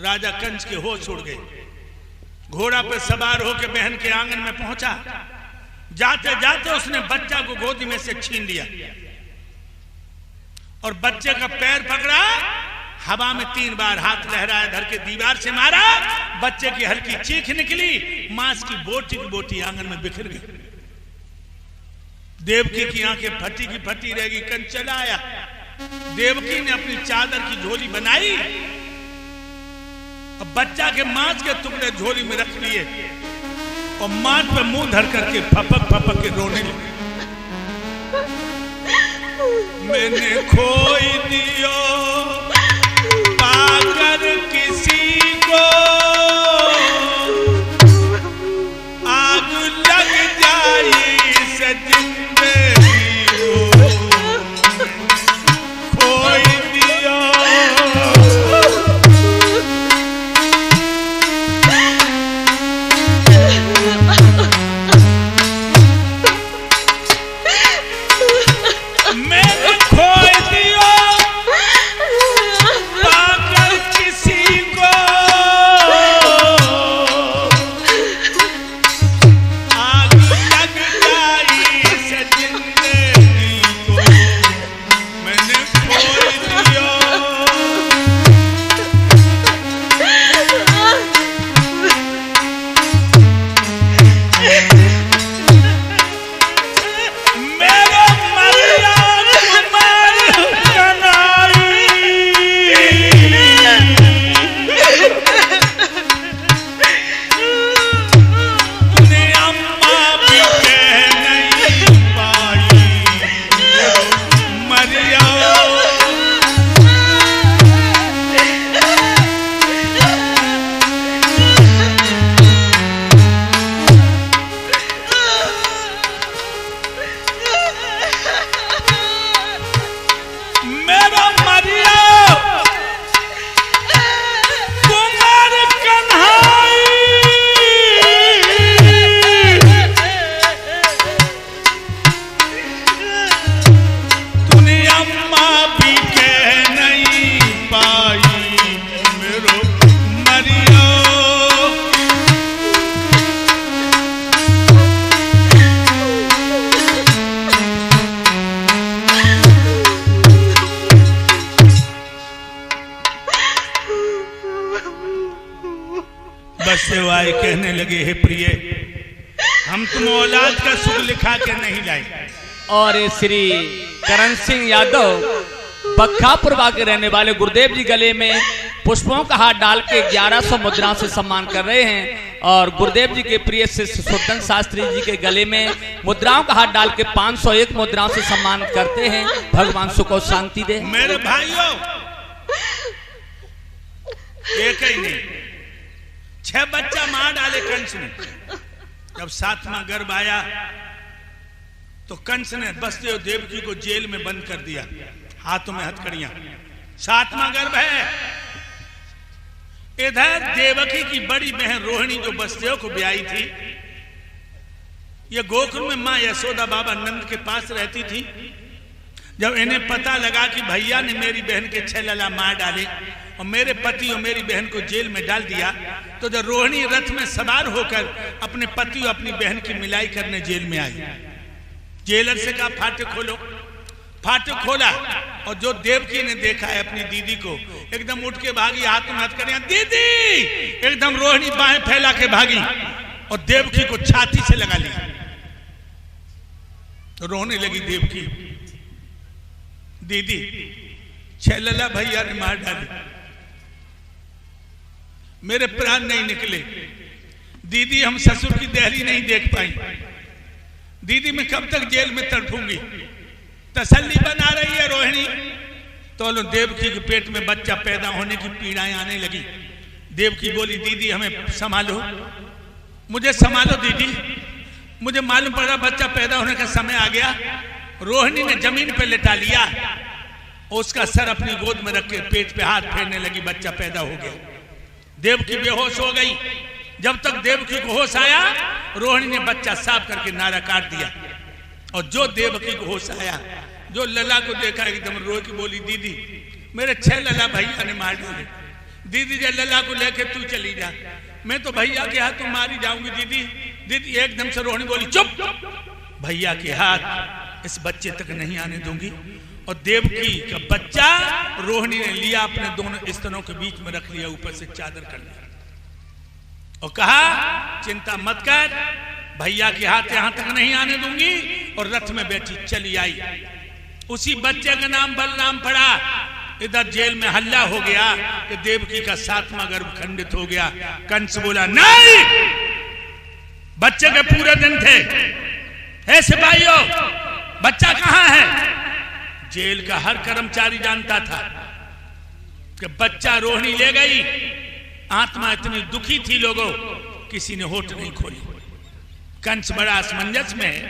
राजा कंस के होश उड़ गए। घोड़ा पर सवार होकर बहन के आंगन में पहुंचा। जाते जाते उसने बच्चा को गोदी में से छीन लिया और बच्चे का पैर पकड़ा, हवा में 3 बार हाथ लहराया, धर के दीवार से मारा। बच्चे की हल्की चीख निकली, मांस की बोटी आंगन में बिखर गई। देवकी की आंखें फटी की फटी रहेगी। कंस चला आया। देवकी ने अपनी चादर की झोली बनाई और बच्चा के मांस के टुकड़े झोली में रख लिए और माथ पे मुंह धर करके फपक फपक के रोने लगे। मैंने खोई दियो पाकर किसी को, आग लग जाई से जिंदगी को, खोई दियो। मैंने खोई दियो पाकर किसी को, आग लग जाई से जिंदगी को, मैंने खोई दियो। मेरा मरिया कुमार कनाई, तूने अम्मा भी कह नहीं पाई। मरिया मेरा मरिया कुमार कन्हाई, तूने अम्मा भी कह नहीं पाई। मेरो मरिया बसवाई कहने लगे, हे प्रिय, हम तुम औलाद का सुख लिखा के नहीं लाए। और ये श्री करण सिंह यादव बख्खापुरवा के रहने वाले गुरुदेव जी गले में पुष्पों का हाथ डाल के 1100 मुद्राओं से सम्मान कर रहे हैं। और गुरुदेव जी के प्रिय शिष्य सुदर्शन शास्त्री जी के गले में मुद्राओं का हाथ डाल के 501 मुद्राओं से सम्मान करते हैं। भगवान सुख और शांति दे। मेरे भाइयों, एक ही नहीं, 6 बच्चा मार डाले कंस ने। जब 7वां गर्भ आया तो कंस ने वसुदेव देवकी को जेल में बंद कर दिया, हाथों में हथकड़ियां। 7वां गर्भ है। इधर देवकी की बड़ी बहन रोहिणी जो वसुदेव को ब्याही थी, ये गोकुल में मां यशोदा बाबा नंद के पास रहती थी। जब इन्हें पता लगा कि भैया ने मेरी बहन के 6 लला मार डाले, और मेरे पति और मेरी बहन को जेल में डाल दिया, तो जब रोहिणी रथ में सवार होकर अपने पति और अपनी बहन की मिलाई करने जेल में आई, जेलर से कहा फाटक खोलो। फाटक खोला और जो देवकी ने देखा है अपनी दीदी को, एकदम उठ के भागी, हाथ में हाथ कर दीदी, एकदम रोहिणी बाहें फैला के भागी और देवकी को छाती से लगा लिया। तो रोने लगी देवकी, दीदी छैलला भैया ने मार डाली, मेरे प्राण नहीं निकले, दीदी हम ससुर की देहरी नहीं देख पाई, दीदी मैं कब तक जेल में तड़पूंगी। तसल्ली बना रही है रोहिणी, तो लो देवकी के पेट में बच्चा पैदा होने की पीड़ाएं आने लगी। देवकी बोली दीदी हमें संभालो, मुझे संभालो दीदी, मुझे मालूम पड़ा बच्चा पैदा होने का समय आ गया। रोहिणी ने जमीन पे लेटा लिया, उसका सर अपनी गोद में रख के पेट पे हाथ फेरने लगी, बच्चा पैदा हो गया। देवकी बेहोश हो गई। जब तक देवकी को होश आया, रोहिणी ने बच्चा साफ करके नारा काट दिया। और जो देवकी को होश आया, जो लला को देखा, एकदम रो के बोली दीदी मेरे 6 लला भैया ने मार डाले, दीदी जब लला को लेके तू चली जा, मैं तो भैया के हाथ तो मारी जाऊंगी दीदी। दीदी एकदम से रोहिणी बोली चुप, भैया के हाथ इस बच्चे तक नहीं आने दूंगी। और देवकी का बच्चा रोहिणी ने लिया, अपने दोनों स्तनों के बीच में रख लिया, ऊपर से चादर कर लिया और कहा चिंता मत कर, भैया के हाथ यहां तक नहीं आने दूंगी। और रथ में बैठी चली आई। उसी बच्चे का नाम बलराम पड़ा। इधर जेल में हल्ला हो गया कि देवकी का 7वां गर्भ खंडित हो गया। कंस बोला नहीं, बच्चे के पूरे दिन थे, हे सिपाहियों बच्चा कहां है। जेल का हर कर्मचारी जानता था कि बच्चा रोहिणी ले गई। आत्मा इतनी दुखी थी लोगों, किसी ने होठ नहीं खोली। कंस बड़ा असमंजस में है,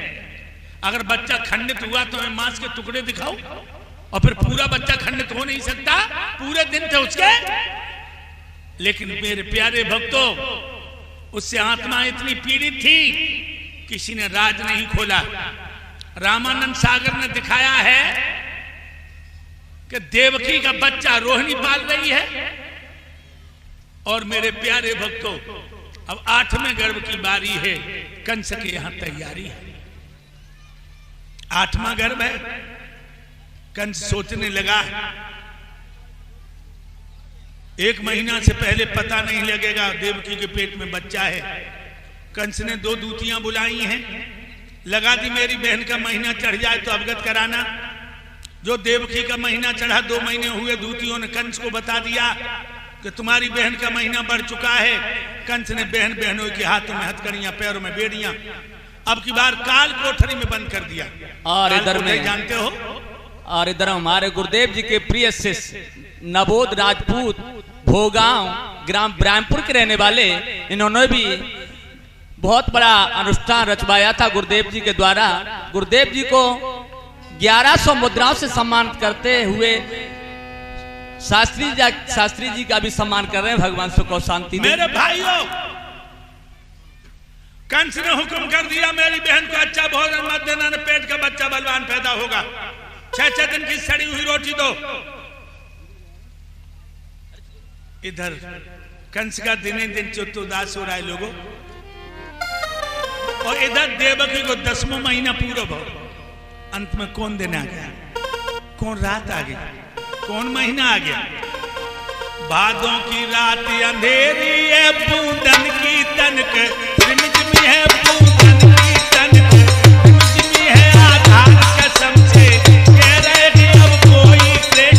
अगर बच्चा खंडित हुआ तो मैं मांस के टुकड़े दिखाऊं, और फिर पूरा बच्चा खंडित हो नहीं सकता, पूरे दिन थे उसके। लेकिन मेरे प्यारे भक्तों, उससे आत्मा इतनी पीड़ित थी, किसी ने राज नहीं खोला। रामानंद सागर ने दिखाया है कि देवकी का बच्चा रोहिणी पाल रही है। और मेरे प्यारे भक्तों, अब 8वें गर्भ की बारी है, कंस के यहां तैयारी है। 8वां गर्भ है। कंस सोचने लगा 1 महीना से पहले पता नहीं लगेगा देवकी के पेट में बच्चा है। कंस ने 2 दूतियां बुलाई हैं, लगा दी मेरी बहन का महीना चढ़ जाए तो अवगत कराना। जो देवकी का महीना चढ़ा, 2 महीने हुए, दूतियों ने कंस को बता दिया कि तुम्हारी बहन का महीना बढ़ चुका है। कंस ने बहनों के हाथों में हथकड़ियां, पैरों में बेड़ियां, अब की बार काल कोठरी में बंद कर दिया। और इधर में जानते हो, और इधर हमारे गुरुदेव जी के प्रिय शिष्य नवोद राजपूत भोगांव ग्राम ब्राह्मपुर के रहने वाले, इन्होंने भी बहुत बड़ा अनुष्ठान रचवाया था गुरुदेव जी के द्वारा। गुरुदेव जी को 1100 मुद्राओं से सम्मान करते हुए शास्त्री जी का भी सम्मान कर रहे हैं। भगवान सुख और शांति। मेरे भाइयों, कंस ने हुक्म कर दिया मेरी बहन को अच्छा भोजन मत देना, न पेट का बच्चा बलवान पैदा होगा। 6 दिन की सड़ी हुई रोटी दो। इधर कंस का दिन दिन चतुर्दास हो रहा है लोगों, और इधर देवकी को 10वां महीना पूरा हो। अंत में कौन दिन आ गया, कौन रात आ गई, कौन महीना आ गया। भादों की रात अंधेरी है, बूंदन की तनक रिमझिमी है, बूंदन की तनक रिमझिमी है। आधार कसम से कह रहे थे अब कोई प्लेट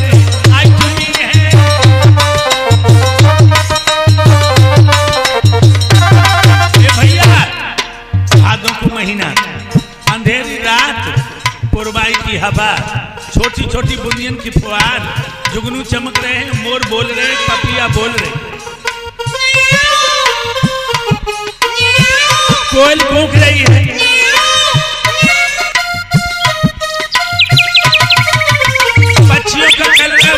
आजमी है। ये भैया, भादों को महीना, अंधेरी रात, पुरवाई की हवा, छोटी छोटी बुनियन की फुहार, जुगनू चमक रहे हैं, मोर बोल रहे, पपिया बोल रहे, कोयल कूक रही है। पक्षियों का कलरव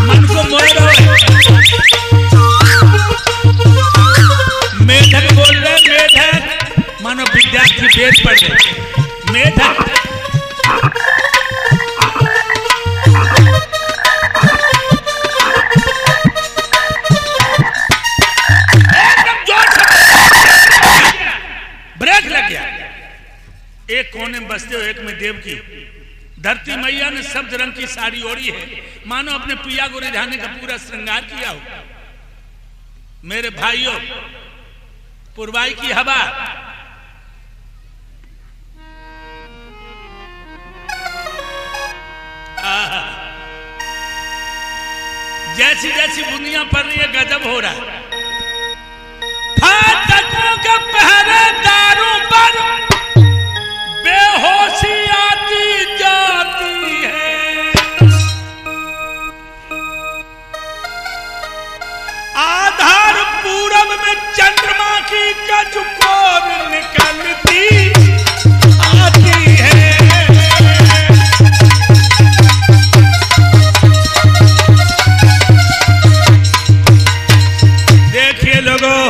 मन को मोह रहा है। मेढक बोल रहे, मेढक मानो विद्यार्थी वेद पढ़ रहे। मेढक में बसते हो, एक में देव की। धरती मैया ने शब्द रंग की साड़ी ओढ़ी है, मानो अपने पिया को रिझाने का पूरा श्रृंगार किया हो। मेरे भाइयों, पुरवाई की हवा जैसी जैसी बुनियां पड़ रही है, गजब हो रहा है। फाटकों के पहरेदारों पर बेहोशी आती जाती है, आधार पूरब में चंद्रमा की कचकोर निकलती आती है। देखिए लोगों,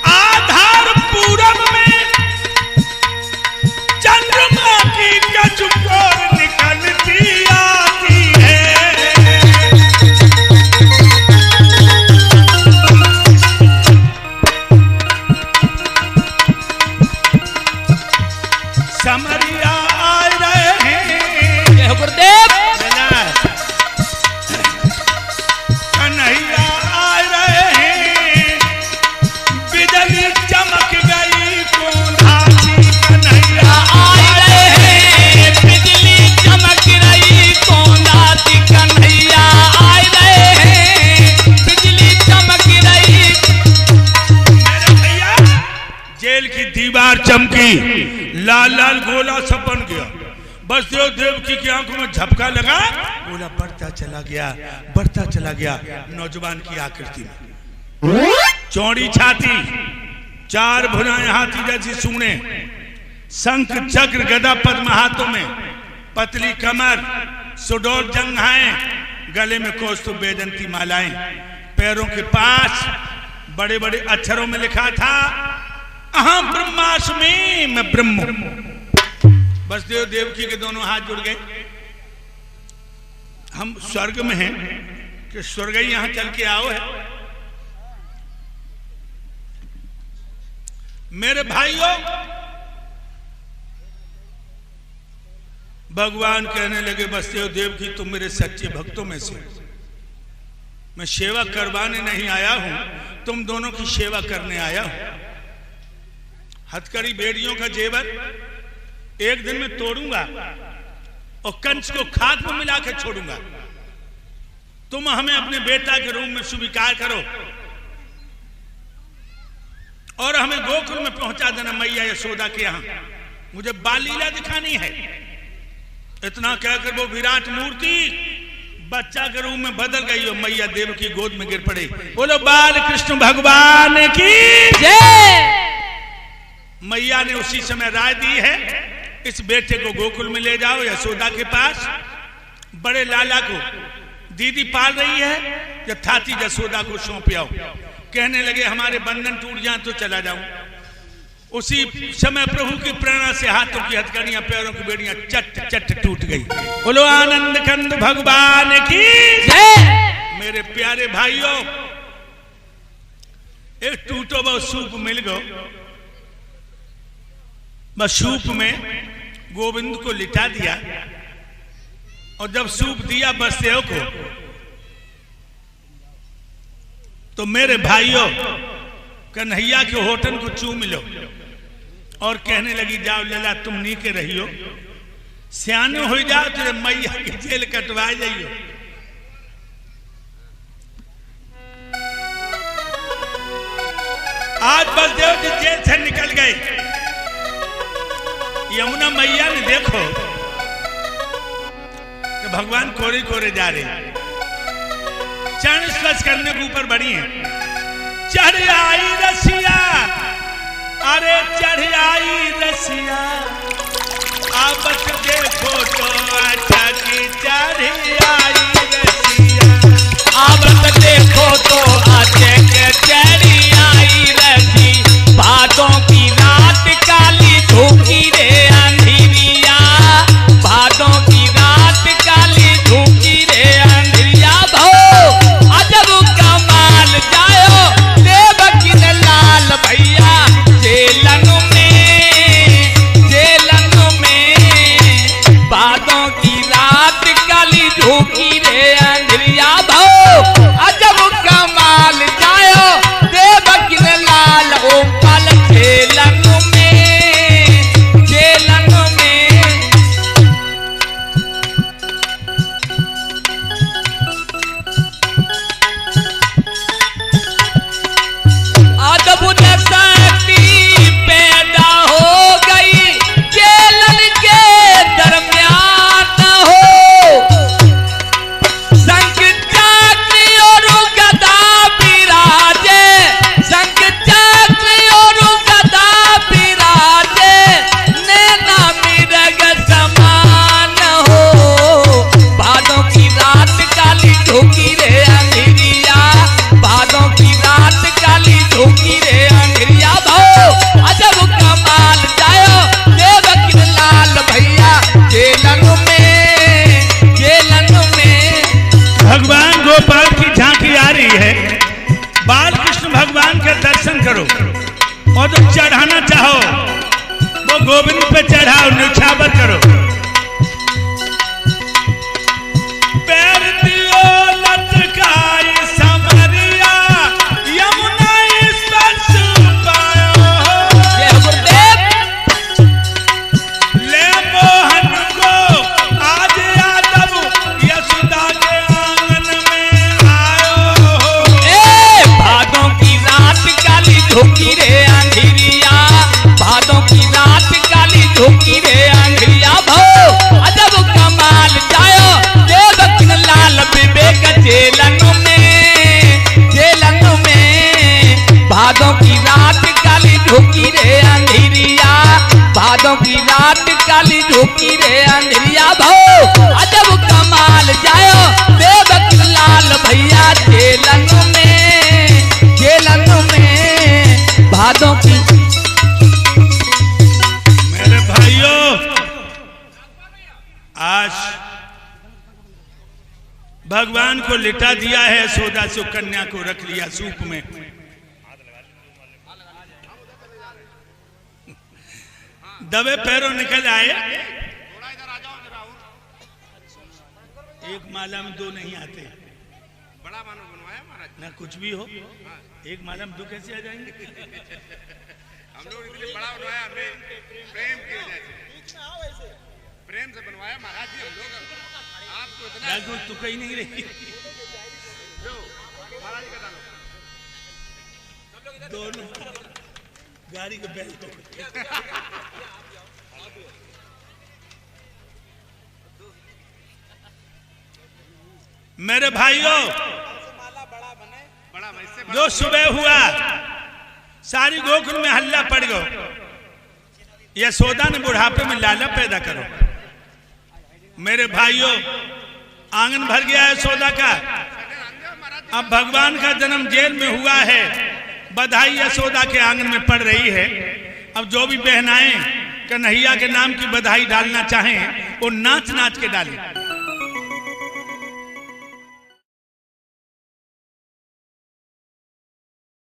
आधार पूरब में चंद्रमा की कचकोर निकलती आती है। समरिया आ रहे हैं, जय गुरुदेव। कन्हैया आ रहे हैं, बिजली चमक गई कोंधाची। कन्हैया आ रहे हैं, बिजली चमक रही कोंधाची। कन्हैया आ रहे हैं, बिजली चमक रही। मेरे भैया, जेल की दीवार चमकी, लाल लाल गोला सब बन गया। बसदेव देवकी की आंखों में झपका लगा, गोला बढ़ता चला गया, बढ़ता चला गया। नौजवान की आकृति में चौड़ी छाती, चार भुजाएं हाथी जैसी सूंडें, शंख चक्र गदा पद्म हाथों में, पतली कमर, सुडौल जंघाएं, गले में कौस्तुभ बेदंती मालाएं, पैरों के पास बड़े बड़े अक्षरों में लिखा था, अहम ब्रह्मास्मि, मैं ब्रह्म हूं। बसदेव देवकी के दोनों हाथ जुड़ गए। हम स्वर्ग में हैं कि स्वर्ग ही यहां चल के आओ है। मेरे भाइयों, भगवान कहने लगे, बसदेव देवकी तुम मेरे सच्चे भक्तों में से, मैं सेवा करवाने नहीं आया हूं, तुम दोनों की सेवा करने आया हूं। हथकड़ी बेड़ियों का जेवर एक दिन में तोड़ूंगा और कंच को खाद में मिला के छोड़ूंगा। तुम हमें अपने बेटा के रूप में स्वीकार करो और हमें गोकुल में पहुंचा देना, मैया यशोदा के यहां। मुझे बाल लीला दिखानी है। इतना कहकर वो विराट मूर्ति बच्चा के रूप में बदल गई और मैया देव की गोद में गिर पड़े। बोलो बाल कृष्ण भगवान की जय। मैया ने उसी समय राय दी है, इस बेटे को गोकुल में ले जाओ यशोदा के पास। बड़े लाला को दीदी पाल रही है, यथाती यशोदा को सौंप आओ। कहने लगे हमारे बंधन टूट जाए तो चला जाऊं। उसी समय प्रभु की प्रेरणा से हाथों की हथकड़ियां, पैरों की बेड़ियां चट चट टूट गई। बोलो आनंद कंद भगवान की जय। मेरे प्यारे भाइयों, एक टूटो बहुत सूप मिल गो। बस सूप में गोविंद को लिटा दिया और जब सूप दिया बसदेव को, तो मेरे भाइयों कन्हैया के होठन को चूम लो और कहने लगी, जाओ लला तुम नीके रहियो, सियाने हो जाओ, तुझे मैया की जेल कटवा जाइयो। आज बसदेव जी जेल से निकल गए। यमुना मैया ने देखो कि भगवान कोरे कोरे जा रहे, चरण स्पर्श करने के ऊपर बढ़ी है। चढ़ आई रसिया, अरे चढ़ आई रसिया, आपत देखो तो अच्छा की चढ़ आई रसिया, आपत देखो तो अच्छे के चढ़ी आई रसी। बातों की रात काली धूकी रे अंधेरिया, बातों की रात काली धूकी रे अंधेरिया। भो अजब कमाल जायो देवकी ने लाल भैया जेलन में, और जो चढ़ाना चाहो वो गोविंद पे चढ़ाओ, निछावर करो। पैर दियो लटकाई समरिया, यमुना स्पर्श पायो। जय गुरुदेव। ले मोहन को आज यादव यशोदा के आंगन में आयो। भादों की रात काली धोखी रे अंधिरिया, भादों की रात काली धोखी रे अंधिरिया। भो अजब कमाल जायो देवक लाल विवेक जेलन में, भादों की रात काली धोखी रे अंधिरिया, भादों की रात काली धोखी रे अंधिरिया। भो अजब कमाल जायो देवक लाल भैया जेलन में, भादों की। मेरे भाइयों, आज भगवान को लिटा दिया है, यशोदा से कन्या को रख लिया सूप में। दबे पैरों निकल आए। एक माला में दो नहीं आते, बड़ा मानो बनवाया महाराज ना कुछ भी हो। एक माला में दो कैसे आ जाएंगे? हम लोग इसलिए बड़ा बनवाया, हमें प्रेम की वजह से, प्रेम से बनवाया महाराज जी हम लोग। आपको इतना तू कहीं नहीं रही। लो महाराज का डालो दोनों गाड़ी के बैल को। मेरे भाइयों, बड़ा वैसे जो सुबह हुआ सारी गोकुल में हल्ला पड़ गया, यशोदा ने बुढ़ापे में लाला पैदा करो। मेरे भाइयों, आंगन भर गया है यशोदा का। अब भगवान का जन्म जेल में हुआ है, बधाई यशोदा के आंगन में पड़ रही है। अब जो भी बहनाएं कन्हैया के नाम की बधाई डालना चाहें वो नाच नाच के डालें।